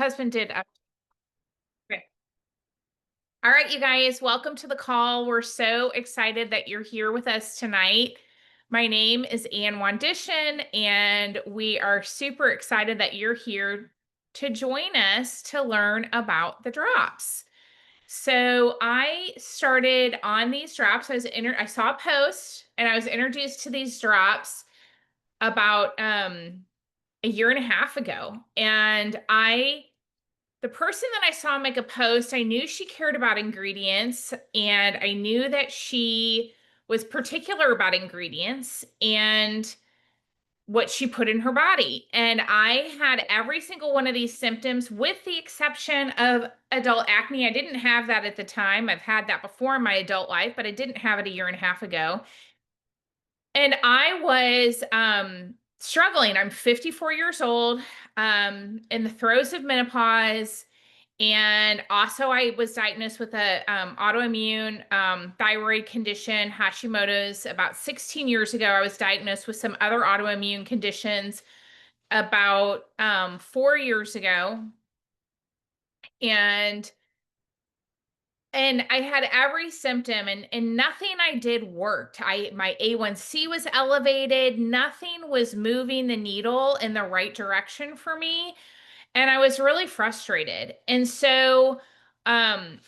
Husband did. Okay. All right, you guys, welcome to the call. We're so excited that you're here with us tonight. My name is Wandishin, and we are super excited that you're here to join us to learn about the drops. So I started on these drops. I saw a post and I was introduced to these drops about a year and a half ago. And the person that I saw make a post, I knew she cared about ingredients and I knew that she was particular about ingredients and what she put in her body. And I had every single one of these symptoms with the exception of adult acne. I didn't have that at the time. I've had that before in my adult life, but I didn't have it a year and a half ago. And I was struggling. I'm 54 years old, in the throes of menopause. And also, I was diagnosed with a autoimmune thyroid condition, Hashimoto's, about 16 years ago. I was diagnosed with some other autoimmune conditions about 4 years ago, and I had every symptom, and nothing I did worked. My A1C was elevated. Nothing was moving the needle in the right direction for me. And I was really frustrated. And so I'm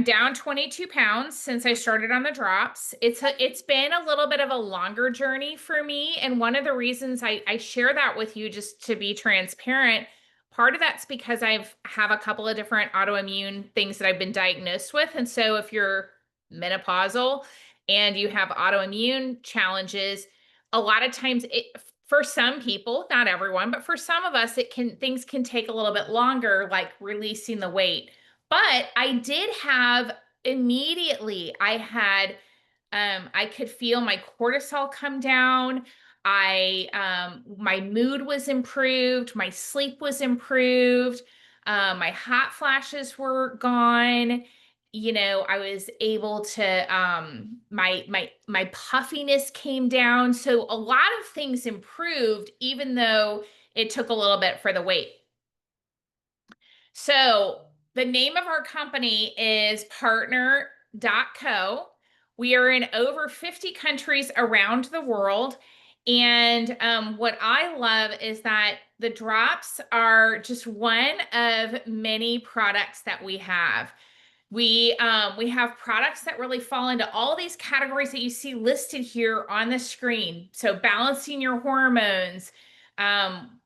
down 22 pounds since I started on the drops. It's been a little bit of a longer journey for me. And one of the reasons I share that with you, just to be transparent, part of that's because I've have a couple of different autoimmune things that I've been diagnosed with. And so if you're menopausal and you have autoimmune challenges, a lot of times for some people, not everyone, but for some of us, things can take a little bit longer, like releasing the weight. But I did have immediately, I could feel my cortisol come down. My mood was improved, my sleep was improved, my hot flashes were gone. I was able to, my puffiness came down. So a lot of things improved, even though it took a little bit for the weight. So the name of our company is Partner.co. We are in over 50 countries around the world. And what I love is that the drops are just one of many products that we have. We have products that really fall into all these categories that you see listed here on the screen. So balancing your hormones,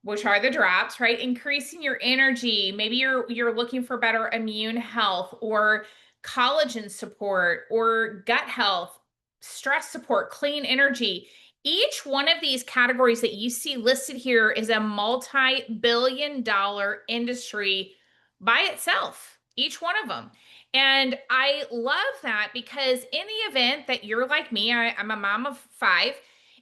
which are the drops, right? Increasing your energy. Maybe you're looking for better immune health or collagen support or gut health, stress support, clean energy. Each one of these categories that you see listed here is a multi-billion-dollar industry by itself, each one of them. And I love that because in the event that you're like me, I'm a mom of five.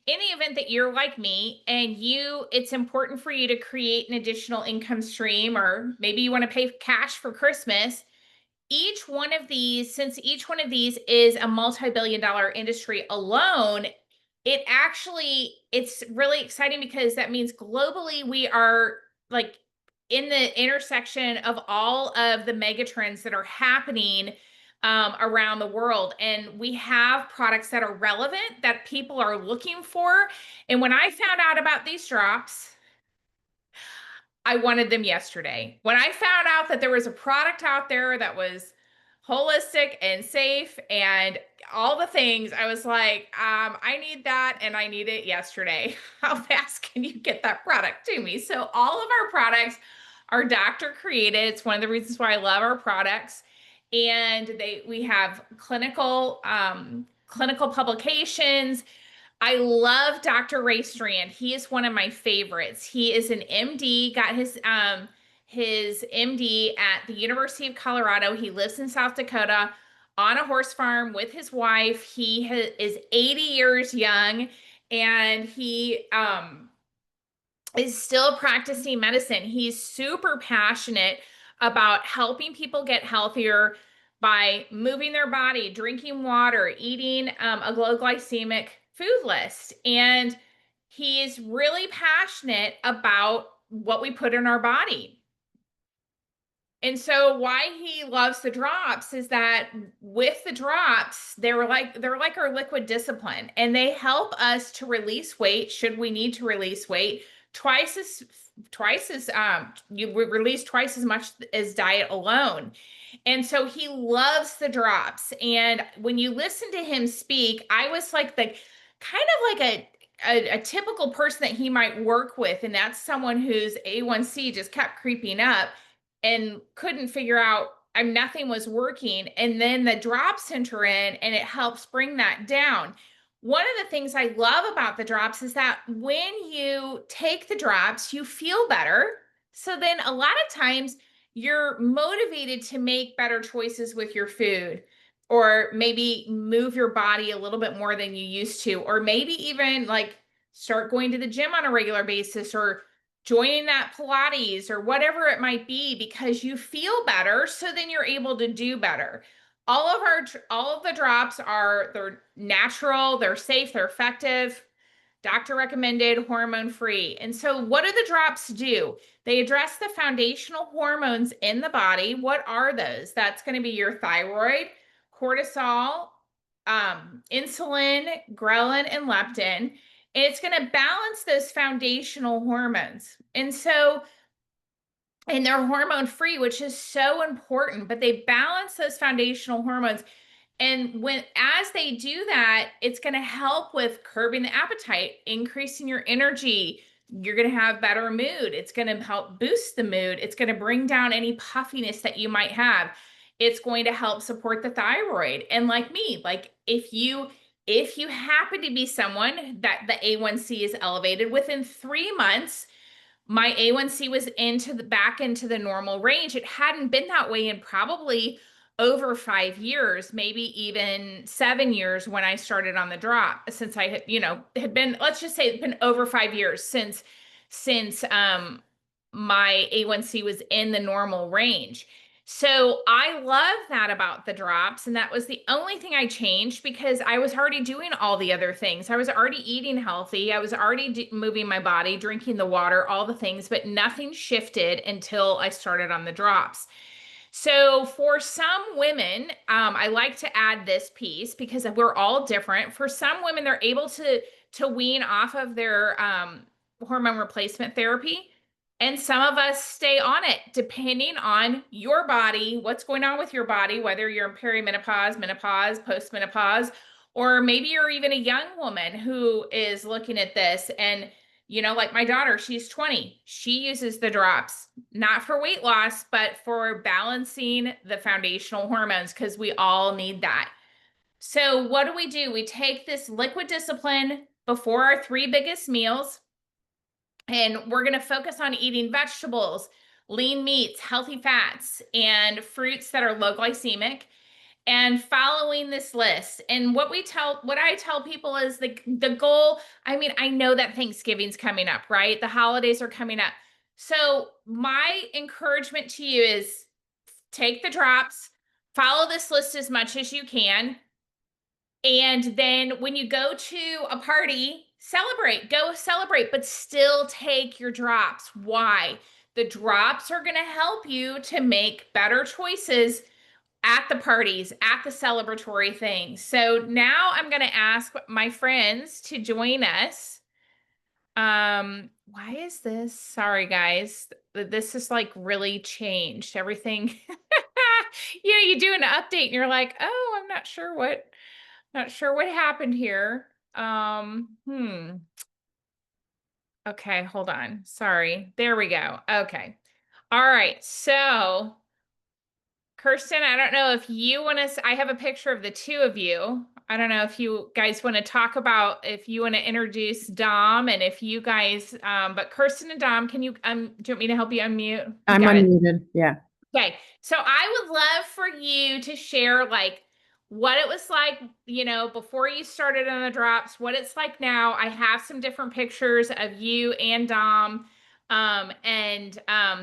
In the event that you're like me and it's important for you to create an additional income stream, or maybe you want to pay cash for Christmas, since each one of these is a multi-billion-dollar industry alone, it's really exciting because that means globally we are like in the intersection of all of the mega trends that are happening around the world. And we have products that are relevant that people are looking for. And when I found out about these drops, I wanted them yesterday. When I found out that there was a product out there that was holistic and safe and all the things, I was like, I need that and I need it yesterday. How fast can you get that product to me? So all of our products are doctor created. It's one of the reasons why I love our products. And we have clinical publications. I love Dr. Ray Strand. He is one of my favorites. He is an MD, got his MD at the University of Colorado. He lives in South Dakota on a horse farm with his wife. Is 80 years young, and he is still practicing medicine. He's super passionate about helping people get healthier by moving their body, drinking water, eating a low glycemic food list. And he is really passionate about what we put in our body. And so why he loves the drops is that with the drops, they're like our liquid discipline, and they help us to release weight should we need to release weight twice as you release twice as much as diet alone. And so he loves the drops. And when you listen to him speak, I was like the kind of like a typical person that he might work with, and that's someone whose A1C just kept creeping up and couldn't figure out, nothing was working. And then the drops enter in and it helps bring that down. One of the things I love about the drops is that when you take the drops, you feel better. So then a lot of times you're motivated to make better choices with your food, or maybe move your body a little bit more than you used to, or maybe even like start going to the gym on a regular basis, or joining that Pilates or whatever it might be, because you feel better. So then you're able to do better. All of the drops they're natural, they're safe, they're effective, doctor recommended, hormone free. And so what do the drops do? They address the foundational hormones in the body. What are those? That's going to be your thyroid, cortisol, insulin, ghrelin, and leptin. And it's going to balance those foundational hormones. And they're hormone free, which is so important, but they balance those foundational hormones. And as they do that, it's going to help with curbing the appetite, increasing your energy. You're going to have better mood. It's going to help boost the mood. It's going to bring down any puffiness that you might have. It's going to help support the thyroid. And like me, like if you happen to be someone that the A1C is elevated, within 3 months, my A1C was back into the normal range. It hadn't been that way in probably over 5 years, maybe even 7 years when I started on the drop. Since I had been, let's just say it's been over 5 years since my A1C was in the normal range. So I love that about the drops. And that was the only thing I changed, because I was already doing all the other things. I was already eating healthy. I was already moving my body, drinking the water, all the things, but nothing shifted until I started on the drops. So for some women, I like to add this piece because we're all different. For some women, they're able to wean off of their hormone replacement therapy. And some of us stay on it depending on your body, what's going on with your body, whether you're in perimenopause, menopause, postmenopause, or maybe you're even a young woman who is looking at this. And, like my daughter, she's 20. She uses the drops, not for weight loss, but for balancing the foundational hormones, because we all need that. So what do? We take this liquid discipline before our 3 biggest meals. And we're going to focus on eating vegetables, lean meats, healthy fats, and fruits that are low glycemic, and following this list. And what I tell people is the goal. I mean, I know that Thanksgiving's coming up, right? The holidays are coming up. So my encouragement to you is take the drops, follow this list as much as you can. And then when you go to a party, go celebrate, but still take your drops. Why? The drops are going to help you to make better choices at the parties, at the celebratory things. So now I'm going to ask my friends to join us. Why is this? Sorry, guys. This is like really changed everything. You do an update and you're like, oh, I'm not sure what happened here. Okay, hold on. Sorry. There we go. Okay. All right. So, Kirsten, I don't know if you want to, I have a picture of the two of you. I don't know if you guys want to talk about, if you want to introduce Dom, and if you guys, but Kirsten and Dom, can you, do you want me to help you unmute? I'm unmuted. Yeah. Okay. So I would love for you to share like what it was like, before you started on the drops, what it's like now. I have some different pictures of you and Dom.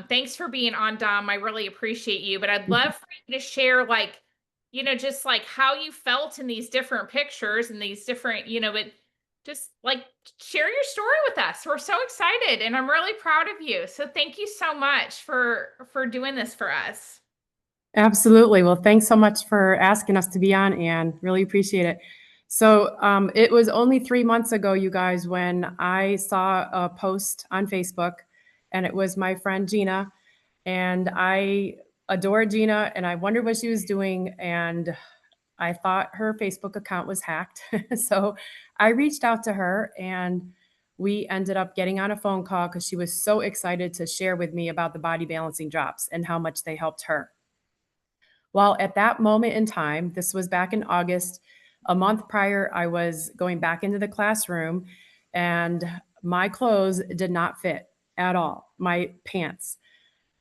Thanks for being on, Dom. I really appreciate you, but I'd love for you to share like, just like how you felt in these different pictures and these different, but just like share your story with us. We're so excited and I'm really proud of you. So thank you so much for doing this for us. Absolutely. Well, thanks so much for asking us to be on, Anne. Really appreciate it. So, it was only 3 months ago, you guys, when I saw a post on Facebook, and it was my friend Gina, and I adore Gina, and I wondered what she was doing, and I thought her Facebook account was hacked. So I reached out to her, and we ended up getting on a phone call because she was so excited to share with me about the body balancing drops and how much they helped her. Well, at that moment in time, this was back in August, a month prior, I was going back into the classroom and my clothes did not fit at all, my pants.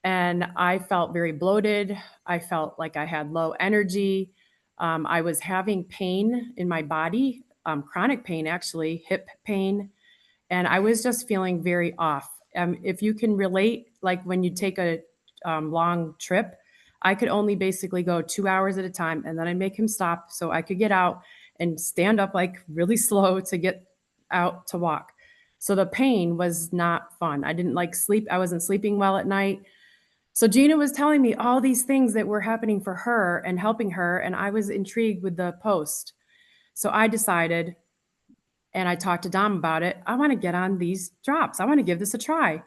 And I felt very bloated. I felt like I had low energy. I was having pain in my body, chronic pain, actually, hip pain. And I was just feeling very off. If you can relate, like when you take a long trip, I could only basically go 2 hours at a time, and then I'd make him stop so I could get out and stand up like really slow to get out to walk. So the pain was not fun. I didn't like sleep. I wasn't sleeping well at night. So Gina was telling me all these things that were happening for her and helping her, and I was intrigued with the post. So I decided, and I talked to Dom about it, I want to get on these drops. I want to give this a try.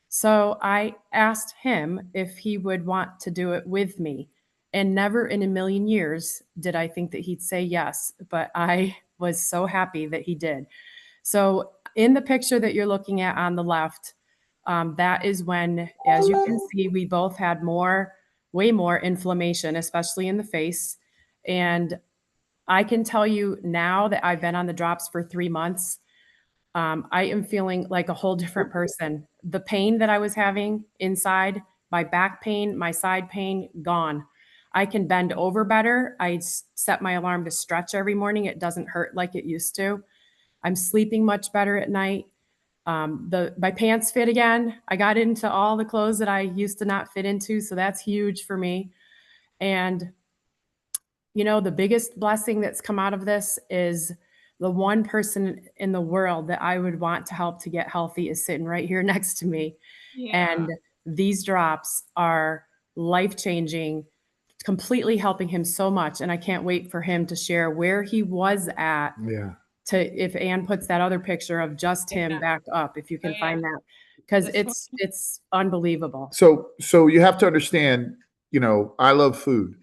So I asked him if he would want to do it with me. And never in a million years did I think that he'd say yes, but I was so happy that he did. So in the picture that you're looking at on the left, that is when, as you can see, we both had more, way more inflammation, especially in the face. And I can tell you now that I've been on the drops for 3 months, I am feeling like a whole different person. The pain that I was having inside, my back pain, my side pain, gone. I can bend over better. Set my alarm to stretch every morning. It doesn't hurt like it used to. I'm sleeping much better at night. The my pants fit again. I got into all the clothes that I used to not fit into, so that's huge for me. And the biggest blessing that's come out of this is the one person in the world that I would want to help to get healthy is sitting right here next to me. Yeah. And these drops are life changing, completely helping him so much. And I can't wait for him to share where he was at. Yeah. If Anne puts that other picture of just him Yeah. back up, if you Oh can yeah. find that, because This one. it's unbelievable. So you have to understand, I love food.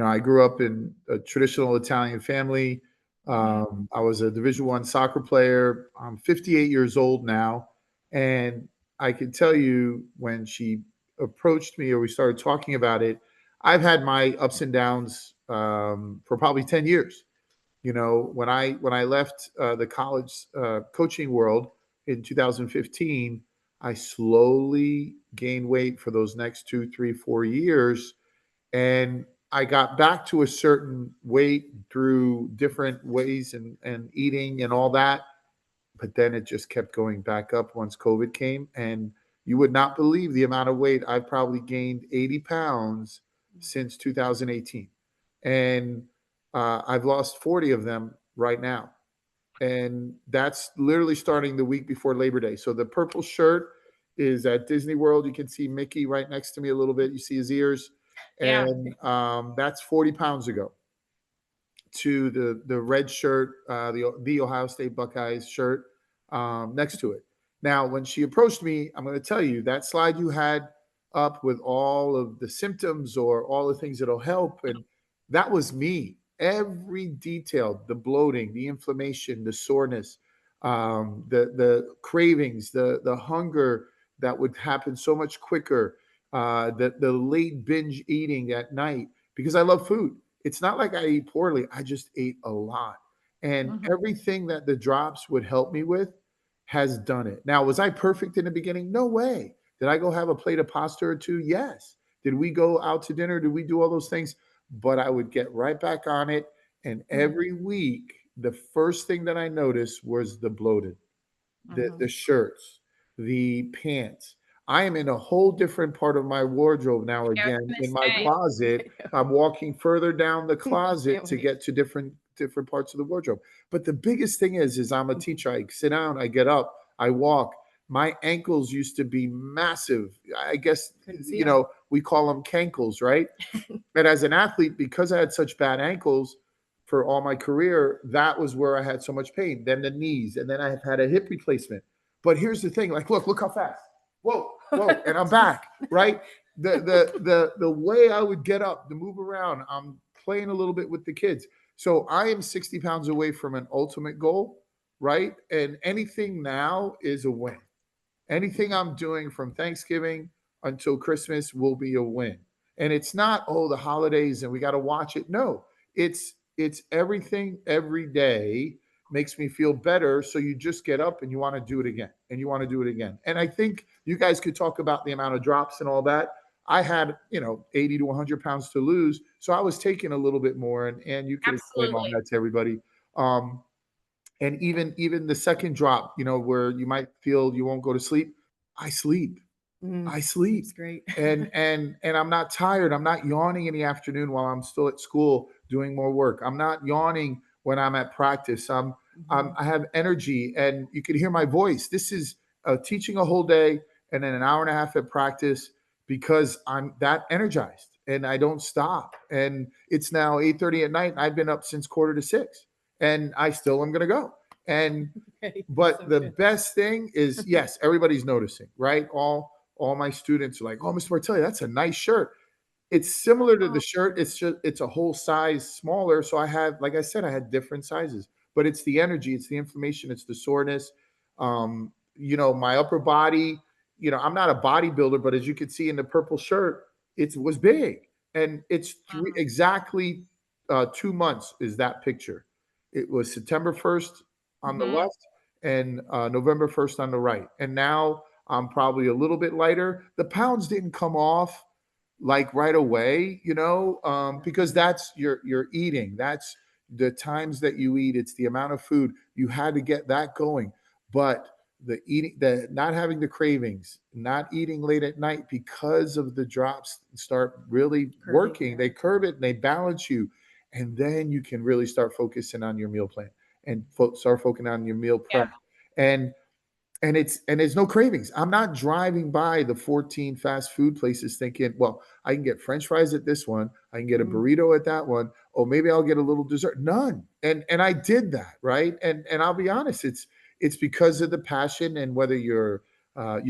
I grew up in a traditional Italian family. I was a Division I soccer player. I'm 58 years old now, and I can tell you when she approached me or we started talking about it, I've had my ups and downs for probably 10 years. When I left the college coaching world in 2015, I slowly gained weight for those next 2, 3, 4 years, and I got back to a certain weight through different ways and eating and all that. But then it just kept going back up once COVID came, and you would not believe the amount of weight I've probably gained 80 pounds since 2018, and I've lost 40 of them right now. And that's literally starting the week before Labor Day. So the purple shirt is at Disney World. You can see Mickey right next to me a little bit. You see his ears, Yeah. and that's 40 pounds ago. To the red shirt, the Ohio State Buckeyes shirt next to it. Now, when she approached me, I'm going to tell you that slide you had up with all of the symptoms or all the things that'll help, and that was me. Every detail: the bloating, the inflammation, the soreness, the cravings, the hunger that would happen so much quicker, the late binge eating at night because I love food. It's not like I eat poorly. I just ate a lot. And Mhm. everything that the drops would help me with has done it. Now, was I perfect in the beginning? No way. Did I go have a plate of pasta or two? Yes. Did we go out to dinner? Did we do all those things? But I would get right back on it. And Mhm. every week, the first thing that I noticed was the bloated, the Mhm. shirts, the pants. I am in a whole different part of my wardrobe now Yeah, I was again gonna in my say. closet. I'm walking further down the I closet can't to wait. get to different different parts of the wardrobe. But the biggest thing is I'm a teacher. I sit down, I get up, I walk. My ankles used to be massive. I guess, we call them cankles, right? And as an athlete, because I had such bad ankles for all my career, that was where I had so much pain. Then the knees, and then I have had a hip replacement. But here's the thing: like, look how fast. Whoa, and I'm back. Right? The way I would get up, to move around, I'm playing a little bit with the kids. So I am 60 pounds away from an ultimate goal, right? And anything now is a win. Anything I'm doing from Thanksgiving until Christmas will be a win. And it's not, oh, the holidays and we got to watch it. No, it's everything every day makes me feel better. So you just get up and you want to do it again and you want to do it again. And I think you guys could talk about the amount of drops and all that. I had, 80 to 100 pounds to lose. So I was taking a little bit more, and you could explain all Absolutely. that to everybody. And even the second drop, where you might feel you won't go to sleep, I sleep. I sleep. It's great. And I'm not tired. I'm not yawning in the afternoon while I'm still at school doing more work. I'm not yawning when I'm at practice. I have energy, and you can hear my voice. This is teaching a whole day and then an hour and a half at practice, because I'm that energized and I don't stop. And it's now 8:30 at night, and I've been up since 5:45, and I still am going to go. And but So the good. best thing is, yes, everybody's noticing, right? All my students are like, "Oh, Mr. Martelli, that's a nice shirt." It's similar to the shirt. It's a whole size smaller. So I had, like I said, I had different sizes, but it's the energy, it's the inflammation, it's the soreness. My upper body, I'm not a bodybuilder, but as you can see in the purple shirt, it was big. And it's exactly 2 months is that picture. It was September 1st on the left and November 1st on the right. And now I'm probably a little bit lighter. The pounds didn't come off like right away, because that's your eating. That's the times that you eat. It's the amount of food. You had to get that going. But the not having the cravings, not eating late at night because of the drops start really working. They curb it and they balance you. And then you can really start focusing on your meal plan and start focusing on your meal prep. And there's no cravings. I'm not driving by the 14 fast food places thinking, well, I can get French fries at this one, I can get a burrito at that one, or maybe I'll get a little dessert. None. And I did that, right? And I'll be honest, it's because of the passion. And whether you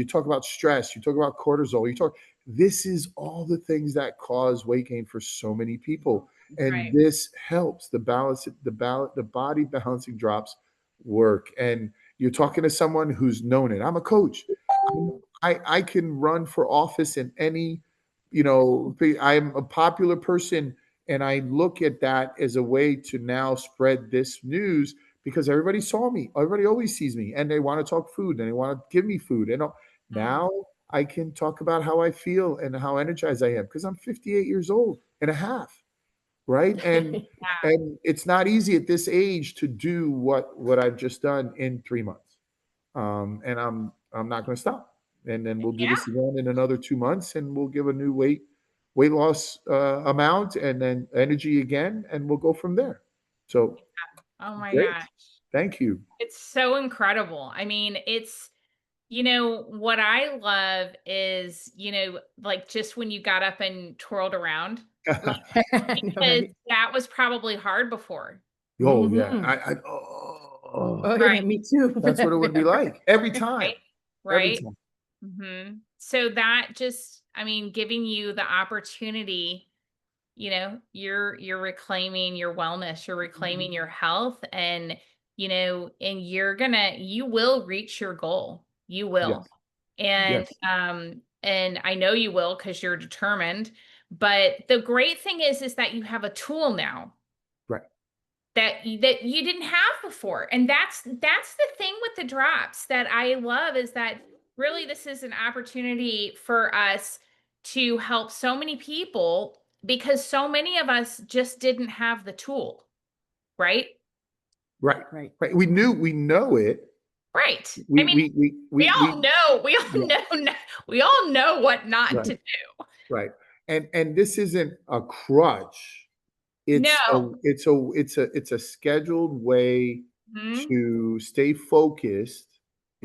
talk about stress, you talk about cortisol, this is all the things that cause weight gain for so many people. And this helps the body balancing drops work. And you're talking to someone who's known it. I'm a coach. I can run for office in any, I'm a popular person, and I look at that as a way to now spread this news, because everybody saw me. Everybody always sees me, and they want to talk food, and they want to give me food. And now I can talk about how I feel and how energized I am, because I'm 58 years old and a half. Right. And it's not easy at this age to do what I've just done in 3 months. And I'm not going to stop. And then we'll do this again in another 2 months, and we'll give a new weight loss amount, and then energy again, and we'll go from there. So, oh my great. gosh, Thank you. it's so incredible. I mean, it's what I love is, like, just when you got up and twirled around, like, because that was probably hard before. Oh yeah. Oh Right. yeah, me too. That's what it would be like every time. Every Right. time. So that just, I mean, giving you the opportunity, you're reclaiming your wellness, you're reclaiming your health, and you will reach your goal. You will. Yes. And I know you will, because you're determined. But the great thing is that you have a tool now Right. that you didn't have before. And that's the thing with the drops that I love, is that really this is an opportunity for us to help so many people, because so many of us just didn't have the tool, right? Right. We know it. Right. We I mean, we all know what not to do. Right. And this isn't a crutch. No. It's a scheduled way Mhm. to stay focused.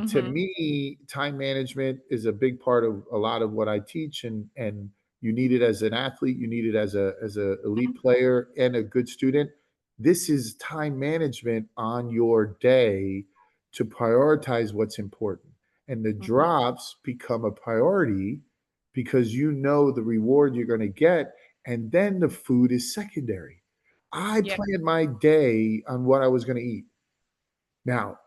To Mhm. me, time management is a big part of a lot of what I teach, and you need it as an athlete, you need it as a elite Mhm. player and a good student. This is time management on your day to prioritize what's important. And the Mhm. drops become a priority because you know the reward you're going to get, and then the food is secondary. I Yeah. planned my day on what I was going to eat. Now,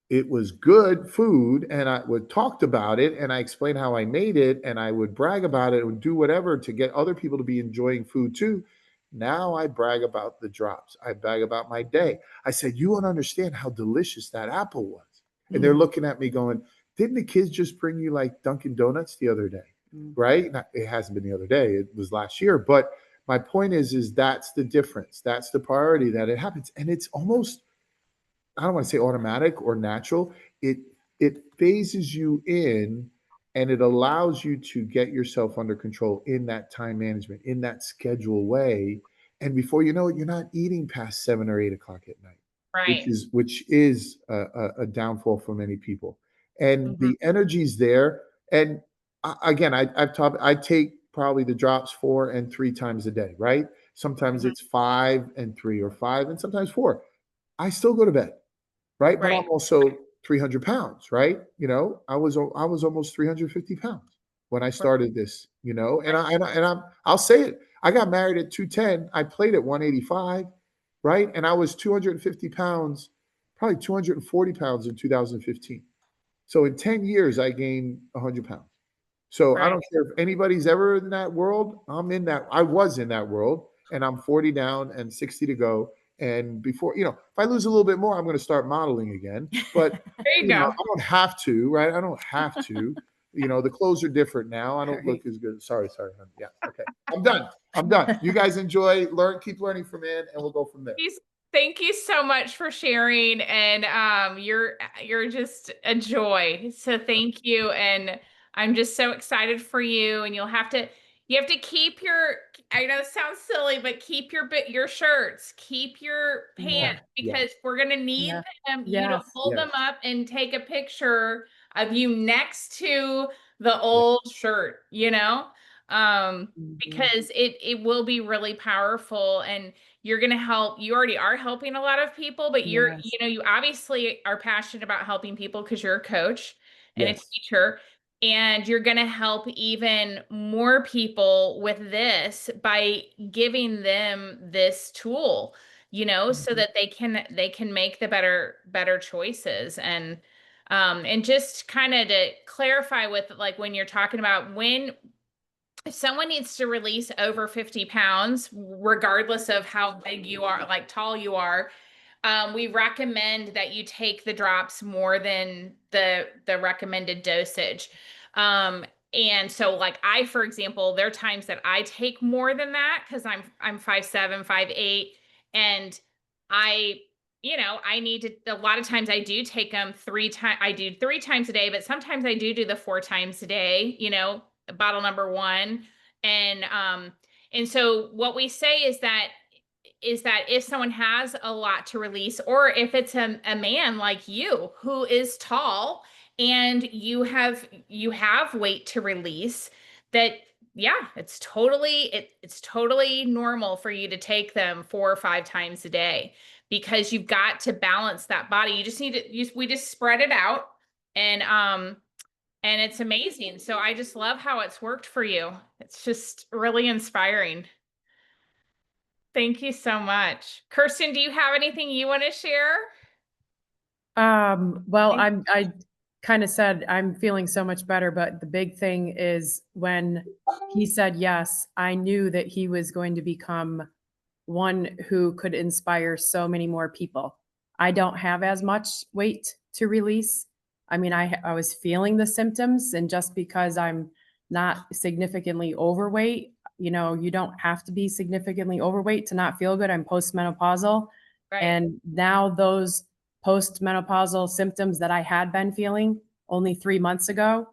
it was good food, and I would talked about it, and I explained how I made it, and I would brag about it and do whatever to get other people to be enjoying food too. Now I brag about the drops. I brag about my day. I said, "You don't understand how delicious that apple was." And they're Mm, looking at me going, "Didn't the kids just bring you like Dunkin' Donuts the other day?" mm, Right? Not, it hasn't been the other day. It was last year. But my point is that's the difference. That's the priority that it happens. And it's almost, I don't want to say automatic or natural. It it phases you in, and it allows you to get yourself under control in that time management, in that schedule way. And before you know it, you're not eating past 7 or 8 o'clock at night, which Right. is a downfall for many people. And Mhm. the energy's there. And again, I've taught, I take probably the drops 4 and 3 times a day, right? Sometimes Mhm. it's 5 and 3, or 5 and sometimes 4. I still go to bed, right? But Right. I'm also 300 pounds, right? I was almost 350 pounds when I Right. started this, and Right. I'll say it. I got married at 210. I played at 185, right? And I was 250 pounds, probably 240 pounds in 2015. So in 10 years, I gained 100 pounds. So I Right. don't care if anybody's ever in that world. I was in that world, and I'm 40 down and 60 to go. And before, if I lose a little bit more, I'm going to start modeling again. But, There you go. I don't have to, right? I don't have to. The clothes are different now. I don't look right. as good. Sorry, sorry. Honey. Yeah. Okay. I'm done. I'm done. You guys enjoy, keep learning from it, and we'll go from there. He's- Thank you so much for sharing, and you're just a joy. So thank you, and I'm just so excited for you. And you have to keep your, I know it sounds silly, but keep your shirts, keep your Yeah. pants, Yeah. because we're gonna need Yeah. them. You to Yes. hold them Yes. up and take a picture of you next to the Yeah. old shirt. Mhm. Because it will be really powerful, and you're going to help. You already are helping a lot of people, but Yes. you obviously are passionate about helping people because you're a coach and a Yes. teacher, and you're going to help even more people with this by giving them this tool, so Mhm. that they can make the better choices. And just kind of to clarify with, like, when you're talking about, when if someone needs to release over 50 pounds, regardless of how big you are, like tall you are, we recommend that you take the drops more than the recommended dosage. Um, and so, like, for example, there are times that I take more than that because I'm 5'7", 5'8", and I, I need to. A lot of times I do take them 3 times. I do 3 times a day, but sometimes I do the 4 times a day. Bottle number one, and so what we say is that if someone has a lot to release, or if it's a man like you who is tall and you have weight to release, that, yeah, it's totally normal for you to take them 4 or 5 times a day, because you've got to balance that body. You just need to we just spread it out, and it's amazing. So I just love how it's worked for you. It's just really inspiring. Thank you so much. Kirsten, do you have anything you want to share? Well, I kind of said I'm feeling so much better, but the big thing is when he said yes, I knew that he was going to become one who could inspire so many more people. I don't have as much weight to release. I mean, I was feeling the symptoms, and just because I'm not significantly overweight, you don't have to be significantly overweight to not feel good. I'm postmenopausal, Right. and now those postmenopausal symptoms that I had been feeling only 3 months ago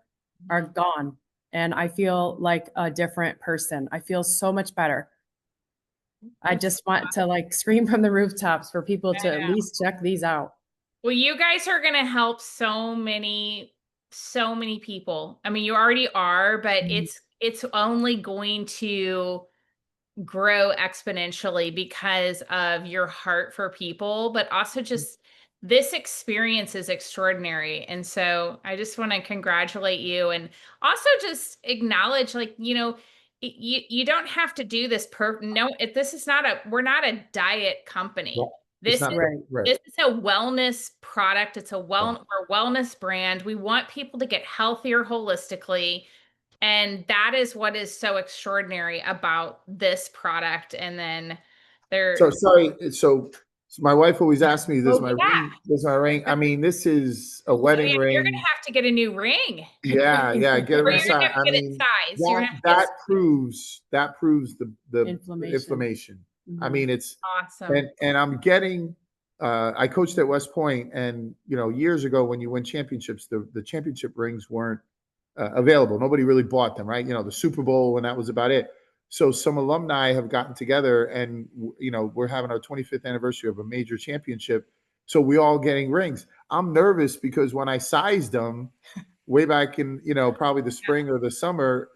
are Mhm. gone, and I feel like a different person. I feel so much better. I just want to like scream from the rooftops for people to I at know. least check these out. Well, you guys are going to help so many people. I mean, you already are, but Mhm. it's only going to grow exponentially because of your heart for people, but also just this experience is extraordinary. And so I just want to congratulate you and also just acknowledge, like, you don't have to do this no, this is not we're not a diet company. Well, it's This not is Right. right. this is a wellness product. It's a Right. we're a wellness brand. We want people to get healthier holistically. And that is what is so extraordinary about this product. And then So there, sorry. So my wife always asks me, oh yeah. does my ring? I mean, this is a So wedding yeah, you're gonna ring. have to get a new ring. Yeah, yeah, get a Or ring you're gonna size. have to I get it mean, sized. You're that gonna have to get that it proves the Inflammation. inflammation. I Mhm. mean, it's awesome. and I'm getting. I coached at West Point, and years ago when you win championships, the championship rings weren't available. Nobody really bought them, right? The Super Bowl, and that was about it. So some alumni have gotten together, and we're having our 25th anniversary of a major championship. So we all getting rings. I'm nervous because when I sized them way back in probably the spring or the summer,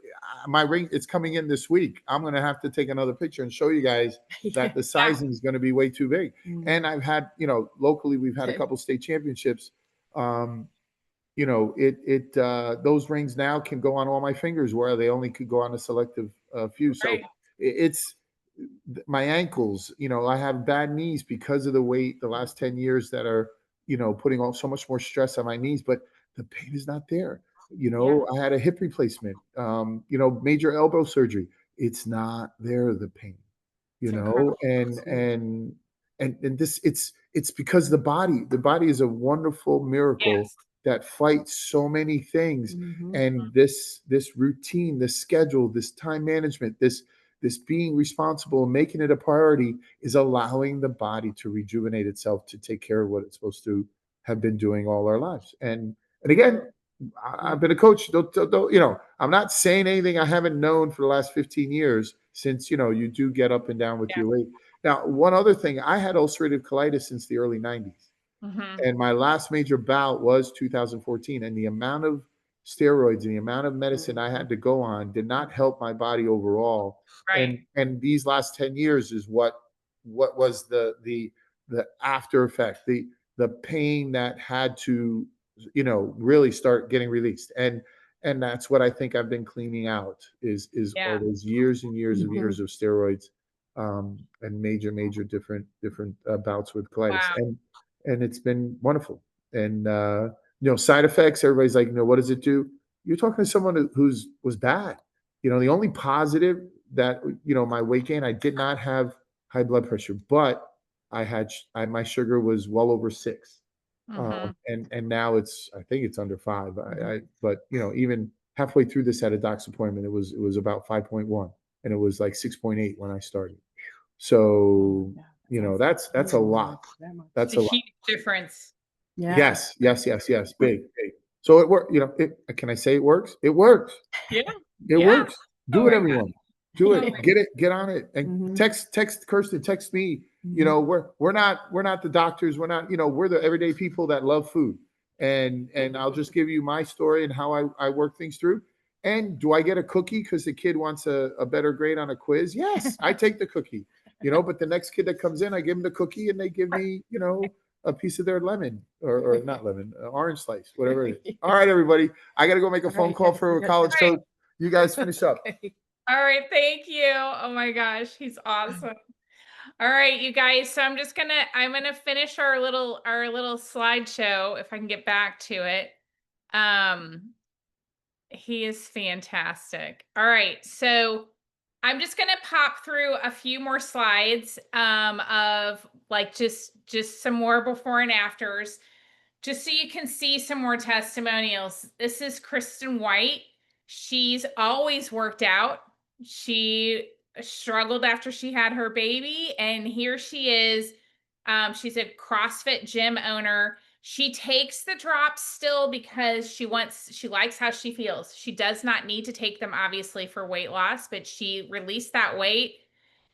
my ring it's coming in this week. I'm going to have to take another picture and show you guys that the Yeah. sizing is going to be way too big. Mm. And I've had locally we've had a couple state championships. um those rings now can go on all my fingers where they only could go on a selective few. So Right. it's my ankles. I have bad knees because of the weight the last 10 years that are putting on so much more stress on my knees, but the pain is not there. Yeah. I had a hip replacement, major elbow surgery. It's not there, the pain, It's incredible. and Sweet. this it's because the body is a wonderful miracle Yes. that fights so many things. Mhm. And this routine, this schedule, this time management, this being responsible and making it a priority is allowing the body to rejuvenate itself to take care of what it's supposed to have been doing all our lives. And again, I've been a coach. I'm not saying anything I haven't known for the last 15 years, since you do get up and down with Yeah. your weight. Now, one other thing, I had ulcerative colitis since the early 90s. Mm-hmm. And my last major bout was 2014. And the amount of steroids and the amount of medicine I had to go on did not help my body overall. Right. And these last 10 years is what was the after effect, the pain that had to really start getting released. And that's what I think I've been cleaning out is all Yeah. those years and years of Mhm. years of steroids, and major different bouts with colitis. Wow. And it's been wonderful. And side effects, everybody's like, what does it do? You're talking to someone who's was bad. The only positive that my weight gain, I did not have high blood pressure, but my sugar was well over 6. Mm-hmm. And now I think it's under 5. But even halfway through this at a doc's appointment, it was about 5.1, and it was like 6.8 when I started. So Yeah, that's a lot. that much. That's It's a a lot. huge difference. Yeah. Yes. Big. So it worked. Can I say it works? It works. Yeah. It Yeah. works. Do Oh it, my everyone. Do Oh it. my Get on it, and Mhm. text Kirsten, text me. Mhm. We're not the doctors. We're not. We're the everyday people that love food. And I'll just give you my story and how I work things through. And do I get a cookie because the kid wants a better grade on a quiz? Yes, I take the cookie. But the next kid that comes in, I give them the cookie, and they give me, a piece of their lemon, or not lemon, orange slice, whatever it is. All right, everybody. I got to go make a All phone right, call guys, for you a guys- college coach. You guys finish up. Okay. All right, thank you. Oh my gosh, he's awesome. All right, you guys. So I'm gonna finish our little slideshow if I can get back to it. Um, he is fantastic. All right, so I'm just gonna pop through a few more slides of like just some more before and afters, just so you can see some more testimonials. This is Kristen White. She's always worked out. She struggled after she had her baby, and here she is. She's a CrossFit gym owner. She takes the drops still because she likes how she feels. She does not need to take them, obviously, for weight loss, but she released that weight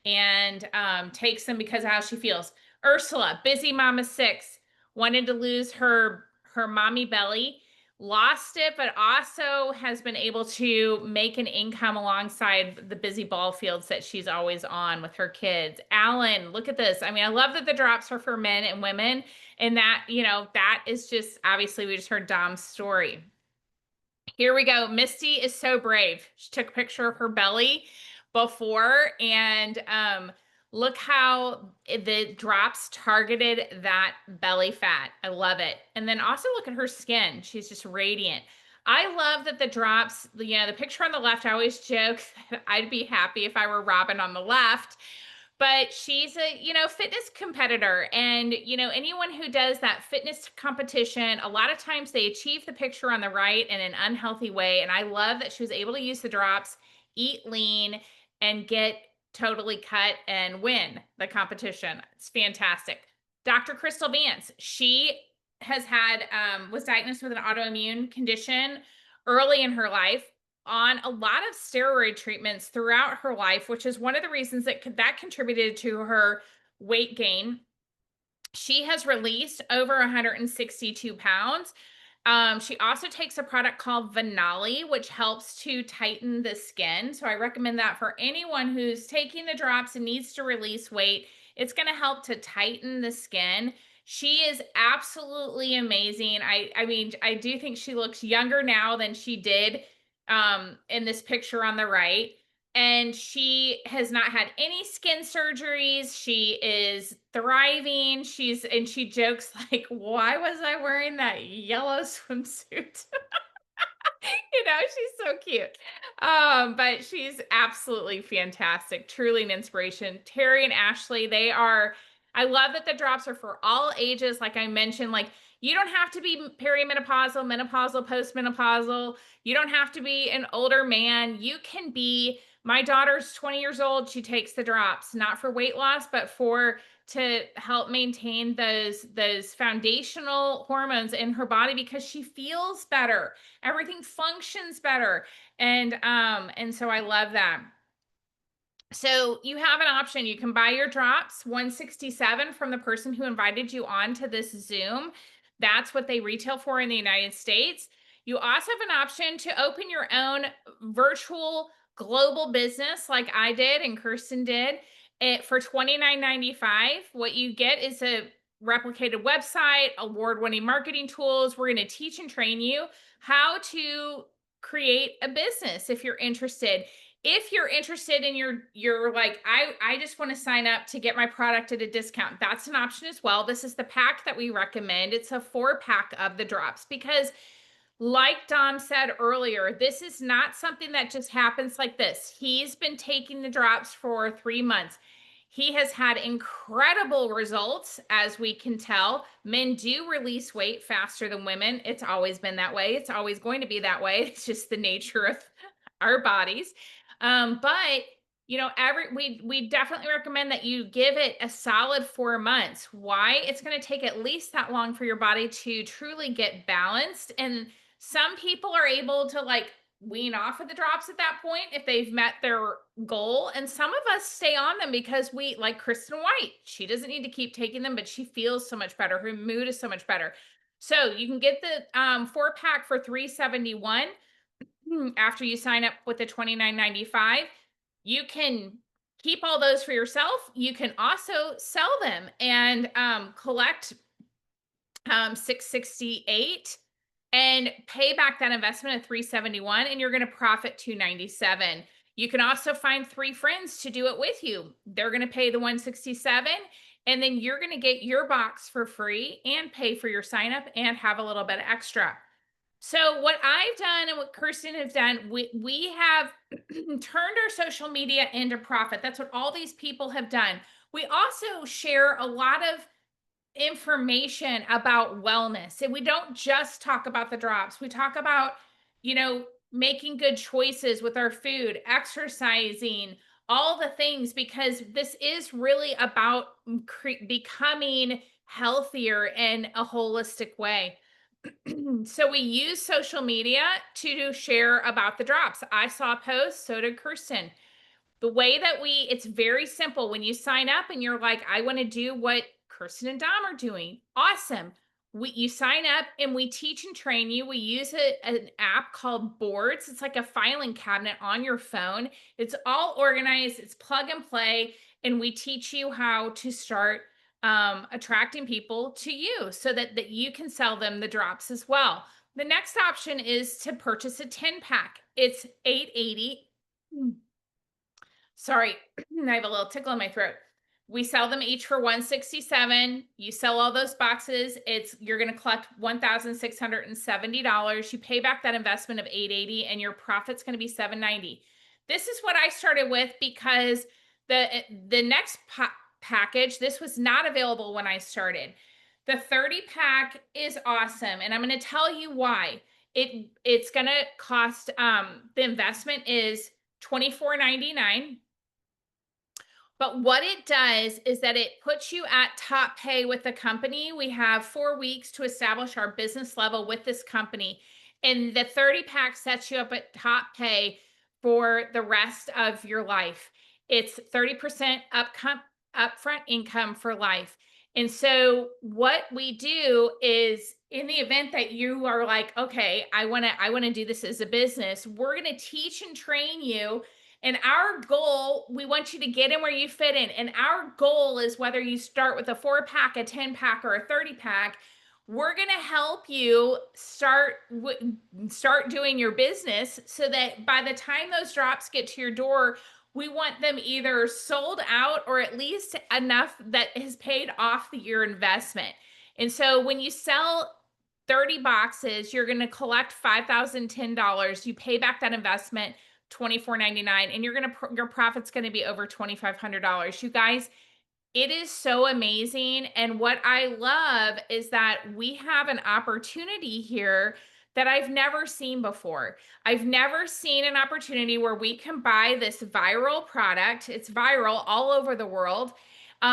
and takes them because of how she feels. Ursula, busy mama 6, wanted to lose her mommy belly, lost it, but also has been able to make an income alongside the busy ball fields that she's always on with her kids. Alan, look at this. I mean, I love that the drops are for men and women, and that, that is just, obviously we just heard Dom's story. Here we go. Misty is so brave. She took a picture of her belly before, and look how the drops targeted that belly fat. I love it. And then also look at her skin. She's just radiant. I love that the drops, the picture on the left, I always joke that I'd be happy if I were Robin on the left, but she's a fitness competitor, and anyone who does that fitness competition, a lot of times they achieve the picture on the right in an unhealthy way, and I love that she was able to use the drops, eat lean, and get totally cut and win the competition. It's fantastic. Dr. Crystal Vance, she has had was diagnosed with an autoimmune condition early in her life, on a lot of steroid treatments throughout her life, which is one of the reasons that contributed to her weight gain. She has released over 162 pounds. She also takes a product called Vanali, which helps to tighten the skin. So I recommend that for anyone who's taking the drops and needs to release weight. It's going to help to tighten the skin. She is absolutely amazing. I mean, I do think she looks younger now than she did in this picture on the right. And she has not had any skin surgeries. She is thriving. And she jokes like, why was I wearing that yellow swimsuit? She's so cute. But she's absolutely fantastic, truly an inspiration. Terry and Ashley, I love that the drops are for all ages. Like I mentioned, like you don't have to be perimenopausal, menopausal, postmenopausal. You don't have to be an older man. You can be, my daughter's 20 years old. She takes the drops, not for weight loss, but to help maintain those foundational hormones in her body, because she feels better. Everything functions better. And so I love that. So you have an option. You can buy your drops, 167, from the person who invited you on to this Zoom. That's what they retail for in the United States. You also have an option to open your own virtual global business like I did and Kirsten did. For $29.95, what you get is a replicated website, award-winning marketing tools. We're going to teach and train you how to create a business if you're interested. If you're interested and you're like, I just want to sign up to get my product at a discount, that's an option as well. This is the pack that we recommend. It's a 4-pack of the drops, because like Dom said earlier, this is not something that just happens like this. He's been taking the drops for 3 months. He has had incredible results, as we can tell. Men do release weight faster than women. It's always been that way. It's always going to be that way. It's just the nature of our bodies. But we definitely recommend that you give it a solid 4 months. Why? It's going to take at least that long for your body to truly get balanced. And some people are able to like wean off of the drops at that point if they've met their goal. And some of us stay on them because we, like Kristen White, she doesn't need to keep taking them, but she feels so much better. Her mood is so much better. So you can get the 4-pack for $371 after you sign up with the $29.95. You can keep all those for yourself. You can also sell them and collect $668 and pay back that investment of $371, and you're going to profit $297. You can also find 3 friends to do it with you. They're going to pay the $167, and then you're going to get your box for free and pay for your sign up and have a little bit extra. So what I've done and what Kirsten has done, we have turned our social media into profit. That's what all these people have done. We also share a lot of information about wellness, and we don't just talk about the drops. We talk about, making good choices with our food, exercising, all the things, because this is really about becoming healthier in a holistic way. So we use social media to share about the drops. I saw a post, so did Kirsten. The way that it's very simple. When you sign up and you're like, I want to do what Kirsten and Dom are doing, awesome. You sign up and we teach and train you. We use an app called Boards. It's like a filing cabinet on your phone. It's all organized, it's plug and play, and we teach you how to start attracting people to you so that you can sell them the drops as well. The next option is to purchase a 10-pack. It's $880. Sorry, I have a little tickle in my throat. We sell them each for $167. You sell all those boxes. You're going to collect $1,670. You pay back that investment of $880, and your profit's going to be $790. This is what I started with because the next package, this was not available when I started. The 30-pack is awesome, and I'm going to tell you why. It's going to cost the investment is $24.99. But what it does is that it puts you at top pay with the company. We have 4 weeks to establish our business level with this company. And the 30-pack sets you up at top pay for the rest of your life. It's 30% upfront income for life. And so what we do is, in the event that you are like, okay, I want to do this as a business, we're going to teach and train you. And our goal, we want you to get in where you fit in. And our goal is, whether you start with a 4-pack, a 10-pack, or a 30-pack, we're going to help you start doing your business so that by the time those drops get to your door, we want them either sold out or at least enough that has paid off your investment. And so when you sell 30 boxes, you're going to collect $5,010. You pay back that investment $24.99, and your profit's going to be over $2,500. You guys, it is so amazing. And what I love is that we have an opportunity here that I've never seen before. I've never seen an opportunity where we can buy this viral product. It's viral all over the world. We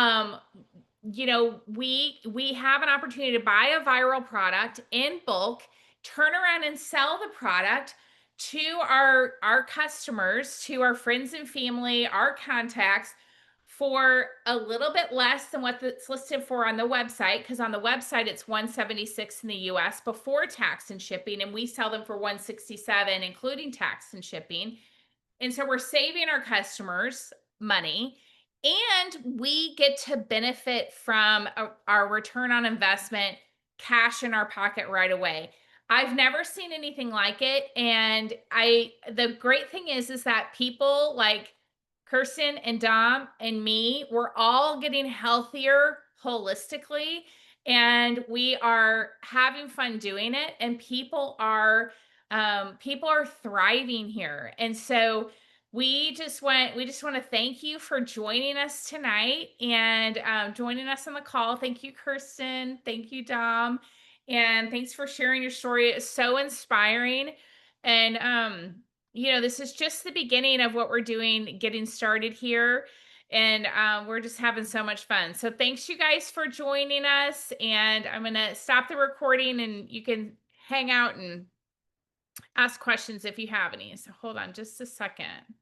have an opportunity to buy a viral product in bulk, turn around and sell the product to our customers, to our friends and family, our contacts, for a little bit less than what it's listed for on the website, because on the website it's $176 in the US before tax and shipping, and we sell them for $167 including tax and shipping. And so we're saving our customers money, and we get to benefit from our return on investment, cash in our pocket right away. I've never seen anything like it. And the great thing is that people like Kirsten and Dom and me, we're all getting healthier holistically, and we are having fun doing it, and people are thriving here. And so we just want to thank you for joining us tonight and joining us on the call. Thank you, Kirsten. Thank you, Dom. And thanks for sharing your story. It's so inspiring. And this is just the beginning of what we're doing, getting started here. And we're just having so much fun. So thanks, you guys, for joining us. And I'm going to stop the recording, and you can hang out and ask questions if you have any. So hold on just a second.